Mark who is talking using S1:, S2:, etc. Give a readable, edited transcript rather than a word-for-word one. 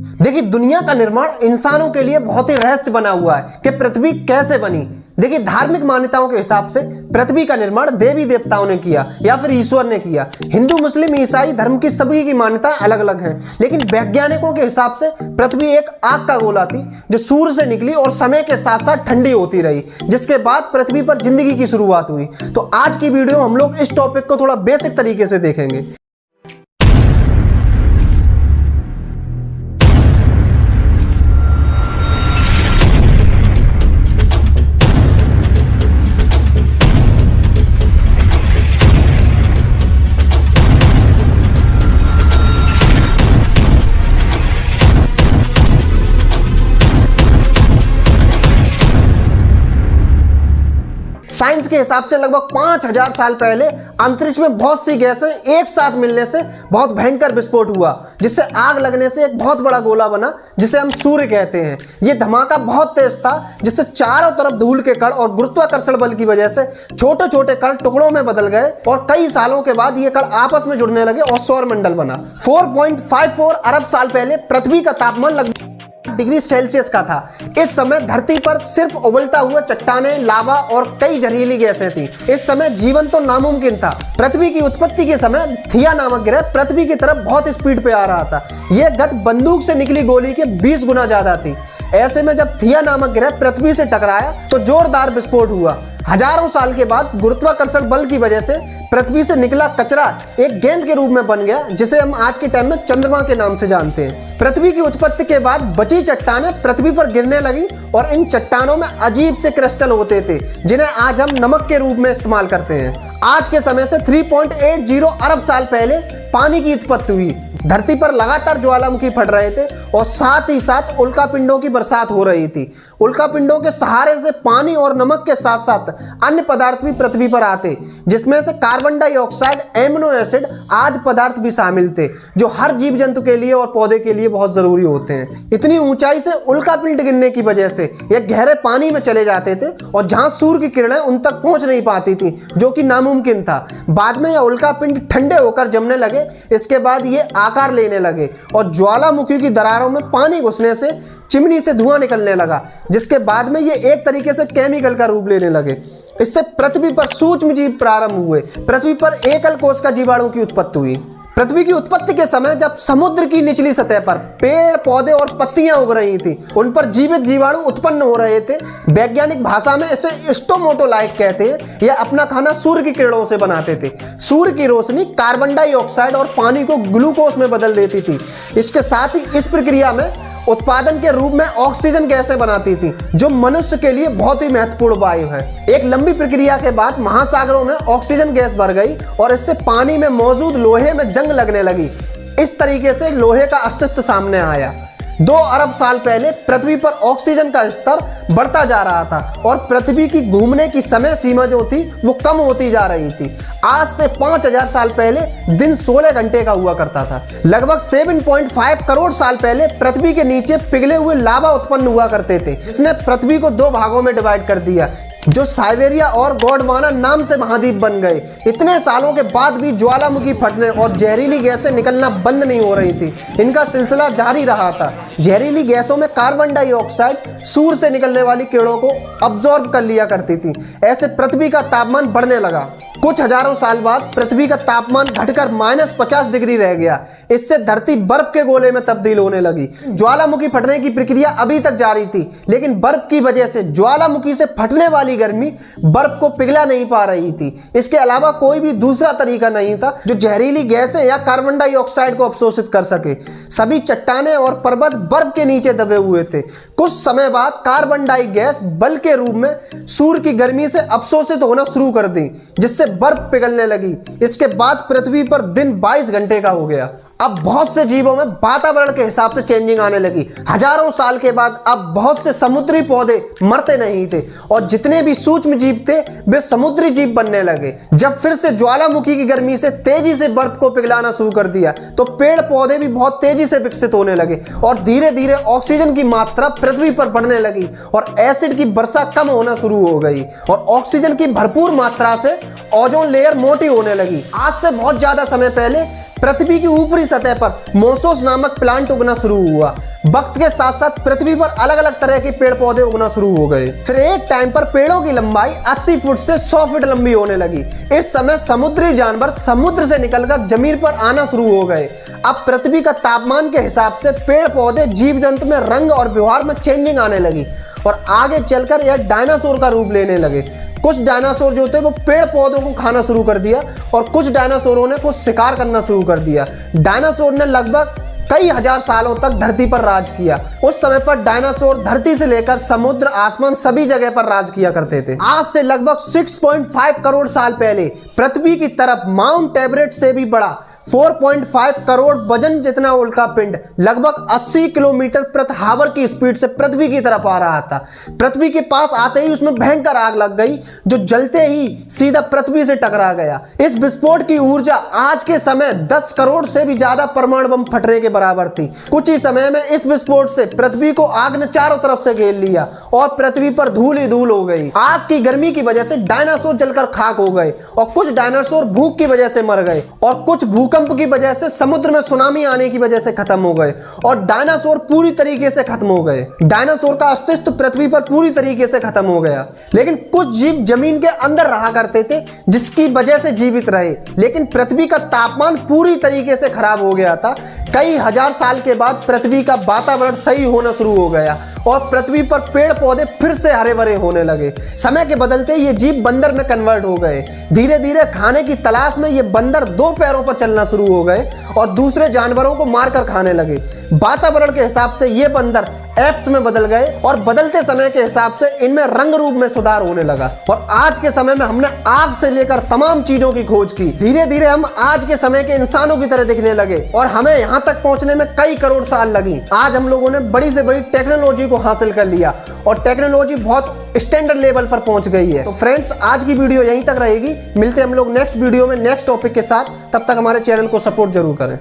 S1: देखिए, दुनिया का निर्माण इंसानों के लिए बहुत ही रहस्य बना हुआ है कि पृथ्वी कैसे बनी। देखिए, धार्मिक मान्यताओं के हिसाब से पृथ्वी का निर्माण देवी देवताओं ने किया या फिर ईश्वर ने किया। हिंदू, मुस्लिम, ईसाई धर्म की सभी की मान्यता अलग अलग है, लेकिन वैज्ञानिकों के हिसाब से पृथ्वी एक आग का गोला थी जो सूर्य से निकली और समय के साथ साथ ठंडी होती रही, जिसके बाद पृथ्वी पर जिंदगी की शुरुआत हुई। तो आज की वीडियो हम लोग इस टॉपिक को थोड़ा बेसिक तरीके से देखेंगे। साइंस के हिसाब से लगभग 5000 साल पहले अंतरिक्ष में बहुत सी गैसें एक साथ मिलने से बहुत भयंकर विस्फोट हुआ, जिससे आग लगने से एक बहुत बड़ा गोला बना जिसे हम सूर्य कहते हैं। यह धमाका बहुत तेज था, जिससे चारों तरफ धूल के कण और गुरुत्वाकर्षण बल की वजह से छोटे छोटे कण टुकड़ों में बदल गए और कई सालों के बाद ये कण आपस में जुड़ने लगे और सौरमंडल बना। 4.54 अरब साल पहले पृथ्वी का तापमान लगभग डिग्री सेल्सियस का था। इस समय धरती पर सिर्फ उबलता हुआ चट्टानें, लावा और कई जहरीली गैसें थी। इस समय जीवन तो नामुमकिन था। पृथ्वी की उत्पत्ति के समय थिया नामक ग्रह पृथ्वी की तरफ बहुत स्पीड पे आ रहा था। यह गति बंदूक से निकली गोली के 20 गुना ज्यादा थी। ऐसे में जब थिया नामक ग्रह पृथ्वी से टकराया तो जोरदार विस्फोट हुआ। हजारों साल के बाद गुरुत्वाकर्षण बल की वजह से पृथ्वी से निकला कचरा एक गेंद के रूप में बन गया, जिसे हम आज के टाइम में चंद्रमा के नाम से जानते हैं। पृथ्वी की उत्पत्ति के बाद बची चट्टानें पृथ्वी पर गिरने लगी और इन चट्टानों में अजीब से क्रिस्टल होते थे, जिन्हें आज हम नमक के रूप में इस्तेमाल करते हैं। आज के समय से 3.80 अरब साल पहले पानी की उत्पत्ति हुई। धरती पर लगातार ज्वालामुखी फट रहे थे और साथ ही साथ उल्कापिंडों की बरसात हो रही थी। उल्कापिंडों के सहारे से पानी और नमक के साथ साथ अन्य पदार्थ भी पृथ्वी पर आते, जिसमें से कार्बन डाइऑक्साइड, एमिनो एसिड आदि पदार्थ भी शामिल थे, जो हर जीव जंतु के लिए और पौधे के लिए बहुत जरूरी होते हैं। इतनी ऊंचाई से उल्कापिंड गिरने की वजह से ये गहरे पानी में चले जाते थे और जहां सूर्य की किरणें उन तक पहुंच नहीं पाती थी, जो कि नामुमकिन था। बाद में यह उल्कापिंड ठंडे होकर जमने लगे। इसके बाद ये आकार लेने लगे और ज्वालामुखी की दरारों में पानी घुसने से चिमनी से धुआं निकलने लगा, जिसके बाद में ये एक तरीके से केमिकल का रूप लेने लगे। इससे पृथ्वी पर सूक्ष्म जीव प्रारंभ हुए। पृथ्वी पर एकल कोश का जीवाणु की उत्पत्ति हुई। पृथ्वी की उत्पत्ति के समय जब समुद्र की निचली सतह पर पेड़, पौधे और पत्तियां उग रही थी, उन पर जीवित जीवाणु उत्पन्न हो रहे थे। वैज्ञानिक भाषा में इसे स्टोमोटोलाइट कहते हैं। यह अपना खाना सूर्य की किरणों से बनाते थे। सूर्य की रोशनी कार्बन डाइऑक्साइड और पानी को ग्लूकोज में बदल देती थी। इसके साथ ही इस प्रक्रिया में उत्पादन के रूप में ऑक्सीजन गैसें बनाती थी, जो मनुष्य के लिए बहुत ही महत्वपूर्ण वायु है। एक लंबी प्रक्रिया के बाद महासागरों में ऑक्सीजन गैस भर गई और इससे पानी में मौजूद लोहे में जंग लगने लगी। इस तरीके से लोहे का अस्तित्व सामने आया। 2 अरब साल पहले पृथ्वी पर ऑक्सीजन का स्तर बढ़ता जा रहा था और पृथ्वी की घूमने की समय सीमा जो थी वो कम होती जा रही थी। आज से 5000 साल पहले दिन 16 घंटे का हुआ करता था। लगभग 7.5 करोड़ साल पहले पृथ्वी के नीचे पिघले हुए लावा उत्पन्न हुआ करते थे, जिसने पृथ्वी को 2 भागों में डिवाइड कर दिया, जो साइबेरिया और गोंडवाना नाम से महाद्वीप बन गए। इतने सालों के बाद भी ज्वालामुखी फटने और जहरीली गैसें निकलना बंद नहीं हो रही थी। इनका सिलसिला जारी रहा था। जहरीली गैसों में कार्बन डाइऑक्साइड सूर्य से निकलने वाली किरणों को अब्जॉर्ब कर लिया करती थी। ऐसे पृथ्वी का तापमान बढ़ने लगा। कुछ हजारों साल बाद पृथ्वी का तापमान घटकर -50 डिग्री रह गया। इससे धरती बर्फ के गोले में तब्दील होने लगी। ज्वालामुखी फटने की प्रक्रिया अभी तक जारी थी, लेकिन बर्फ की वजह से ज्वालामुखी से फटने वाली गर्मी बर्फ को पिघला नहीं पा रही थी। इसके अलावा कोई भी दूसरा तरीका नहीं था जो जहरीली गैसें या कार्बन डाइऑक्साइड को अवशोषित कर सके। सभी चट्टानें और पर्वत बर्फ के नीचे दबे हुए थे। कुछ समय बाद कार्बन डाई गैस बल के रूप में सूर्य की गर्मी से अवशोषित होना शुरू कर दी, जिससे बर्फ पिघलने लगी। इसके बाद पृथ्वी पर दिन 22 घंटे का हो गया। अब बहुत से जीवों में वातावरण के हिसाब से चेंजिंग आने लगी। हजारों साल के बाद अब बहुत से समुद्री पौधे मरते नहीं थे और जितने भी सूक्ष्म जीव थे वे समुद्री जीव बनने लगे। जब फिर से ज्वालामुखी की गर्मी से तेजी से बर्फ को पिघलाना शुरू कर दिया तो पेड़ पौधे भी बहुत तेजी से विकसित होने लगे और धीरे धीरे ऑक्सीजन की मात्रा पृथ्वी पर बढ़ने लगी और एसिड की वर्षा कम होना शुरू हो गई और ऑक्सीजन की भरपूर मात्रा से ओजोन लेयर मोटी होने लगी। आज से बहुत ज्यादा समय पहले पृथ्वी की ऊपरी सतह पर मोसोस नामक प्लांट उगना शुरू हुआ। वक्त के साथ साथ पृथ्वी पर अलग अलग तरह के पेड़ पौधे उगना शुरू हो गए। फिर एक टाइम पर पेड़ों की लंबाई 80 फुट से 100 फीट लंबी होने लगी। इस समय समुद्री जानवर समुद्र से निकलकर जमीन पर आना शुरू हो गए। अब पृथ्वी का तापमान के हिसाब से पेड़ पौधे जीव जंतु में रंग और व्यवहार में चेंजिंग आने लगी और आगे चलकर यह डायनासोर का रूप लेने लगे। कुछ डायनासोर जो थे वो पेड़ पौधों को खाना शुरू कर दिया और कुछ डायनासोरों ने कुछ शिकार करना शुरू कर दिया। डायनासोर ने लगभग कई हजार सालों तक धरती पर राज किया। उस समय पर डायनासोर धरती से लेकर समुद्र आसमान सभी जगह पर राज किया करते थे। आज से लगभग 6.5 करोड़ साल पहले पृथ्वी की तरफ माउंट एवरेस्ट से भी बड़ा 4.5 करोड़ वजन जितना उल्का पिंड लगभग 80 किलोमीटर प्रति हावर की स्पीड से पृथ्वी की तरफ आ रहा था। पृथ्वी के पास आते ही उसमें भयंकर आग लग गई जो जलते ही सीधा पृथ्वी से टकरा गया। इस विस्फोट की ऊर्जा आज के समय 10 करोड़ से भी ज्यादा परमाणु बम फटने के बराबर थी। कुछ ही समय में इस विस्फोट से पृथ्वी को आग ने चारों तरफ से घेर लिया और पृथ्वी पर धूल ही धूल हो गई। आग की गर्मी की वजह से डायनासोर जलकर खाक हो गए और कुछ डायनासोर भूख की वजह से मर गए और कुछ भूकंप की वजह से समुद्र में सुनामी आने की वजह से खत्म हो गए और डायनासोर पूरी तरीके से खत्म हो गए। डायनासोर का अस्तित्व पृथ्वी पर पूरी तरीके से खत्म हो गया। लेकिन कुछ जीव जमीन के अंदर रहा करते थे जिसकी वजह से जीवित रहे। लेकिन पृथ्वी का तापमान पूरी तरीके से खराब हो गया था। कई हजार साल के बाद पृथ्वी का वातावरण सही होना शुरू हो गया और पृथ्वी पर पेड़ पौधे फिर से हरे भरे होने लगे। समय के बदलते ये जीव बंदर में कन्वर्ट हो गए। धीरे धीरे खाने की तलाश में ये बंदर 2 पैरों पर चलना शुरू हो गए और दूसरे जानवरों को मारकर खाने लगे। वातावरण के हिसाब से ये बंदर एप्स में बदल गए और बदलते समय के हिसाब से इनमें रंग रूप में सुधार होने लगा। और आज के समय में हमने आग से लेकर तमाम चीजों की खोज की। धीरे धीरे हम आज के समय के इंसानों की तरह दिखने लगे और हमें यहाँ तक पहुंचने में कई करोड़ साल लगी। आज हम लोगों ने बड़ी से बड़ी टेक्नोलॉजी को हासिल कर लिया और टेक्नोलॉजी बहुत स्टैंडर्ड लेवल पर पहुंच गई है। तो फ्रेंड्स, आज की वीडियो यहीं तक रहेगी। मिलते हैं हम लोग नेक्स्ट वीडियो में नेक्स्ट टॉपिक के साथ। तब तक हमारे चैनल को सपोर्ट जरूर करें।